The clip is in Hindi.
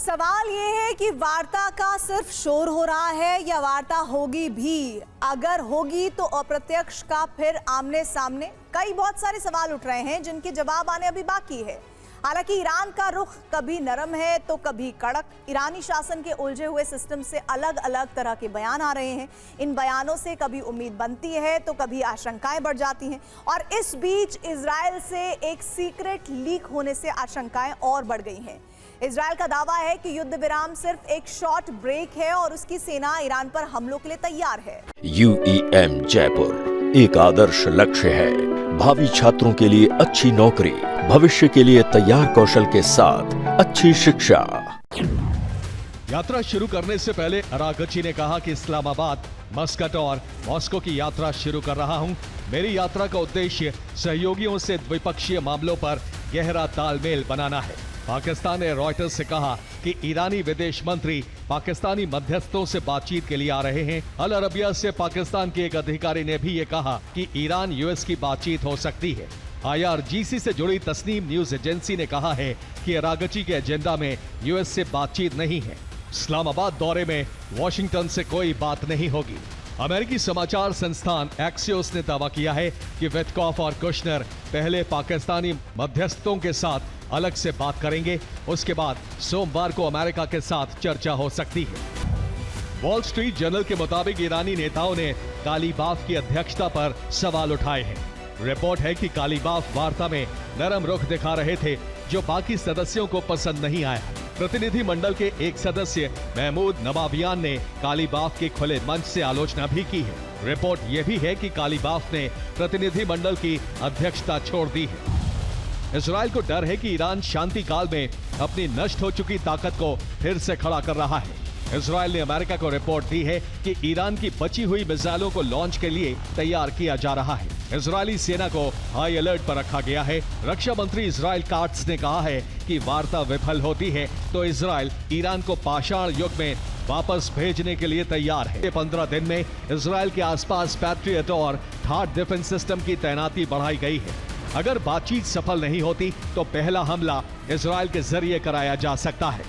सवाल ये है कि वार्ता का सिर्फ शोर हो रहा है या वार्ता होगी भी? अगर होगी तो अप्रत्यक्ष का फिर आमने सामने? कई बहुत सारे सवाल उठ रहे हैं जिनके जवाब आने अभी बाकी है। हालांकि ईरान का रुख कभी नरम है तो कभी कड़क। ईरानी शासन के उलझे हुए सिस्टम से अलग अलग तरह के बयान आ रहे हैं। इन बयानों से कभी उम्मीद बनती है तो कभी आशंकाएं बढ़ जाती हैं। और इस बीच इजराइल से एक सीक्रेट लीक होने से आशंकाएं और बढ़ गई हैं। इजराइल का दावा है कि युद्ध विराम सिर्फ एक शॉर्ट ब्रेक है और उसकी सेना ईरान पर हमलों के लिए तैयार है। UEM जयपुर एक आदर्श लक्ष्य है। भावी छात्रों के लिए अच्छी नौकरी, भविष्य के लिए तैयार कौशल के साथ अच्छी शिक्षा। यात्रा शुरू करने से पहले अरागची ने कहा कि इस्लामाबाद, मस्कट और मॉस्को की यात्रा शुरू कर रहा हूं। मेरी यात्रा का उद्देश्य सहयोगियों से द्विपक्षीय मामलों पर गहरा तालमेल बनाना है। पाकिस्तान ने रॉयटर्स से कहा कि ईरानी विदेश मंत्री पाकिस्तानी मध्यस्थों से बातचीत के लिए आ रहे हैं। अल अरबिया से पाकिस्तान के एक अधिकारी ने भी ये कहा कि ईरान यूएस की बातचीत हो सकती है। IRGC से जुड़ी तस्नीम न्यूज एजेंसी ने कहा है कि अरागची के एजेंडा में यूएस से बातचीत नहीं है। इस्लामाबाद दौरे में वॉशिंगटन से कोई बात नहीं होगी। अमेरिकी समाचार संस्थान एक्सियोस ने दावा किया है कि विटकॉफ और कुशनर पहले पाकिस्तानी मध्यस्थों के साथ अलग से बात करेंगे। उसके बाद सोमवार को अमेरिका के साथ चर्चा हो सकती है। वॉल स्ट्रीट जर्नल के मुताबिक ईरानी नेताओं ने कालीबाफ की अध्यक्षता पर सवाल उठाए हैं। रिपोर्ट है कि कालीबाफ वार्ता में नरम रुख दिखा रहे थे, जो बाकी सदस्यों को पसंद नहीं आया। प्रतिनिधि मंडल के एक सदस्य महमूद नवाबियान ने कालीबाफ के खुले मंच से आलोचना भी की है। रिपोर्ट यह भी है कि कालीबाफ ने प्रतिनिधि मंडल की अध्यक्षता छोड़ दी है। इजराइल को डर है कि ईरान शांति काल में अपनी नष्ट हो चुकी ताकत को फिर से खड़ा कर रहा है। इजराइल ने अमेरिका को रिपोर्ट दी है कि ईरान की बची हुई मिसाइलों को लॉन्च के लिए तैयार किया जा रहा है। इजरायली सेना को हाई अलर्ट पर रखा गया है। रक्षा मंत्री इजराइल काट्स ने कहा है कि वार्ता विफल होती है तो इजराइल ईरान को पाषाण युग में वापस भेजने के लिए तैयार है। 15 दिन में इजराइल के आसपास पैट्रियट और थार्ड डिफेंस सिस्टम की तैनाती बढ़ाई गई है। अगर बातचीत सफल नहीं होती तो पहला हमला इजराइल के जरिए कराया जा सकता है।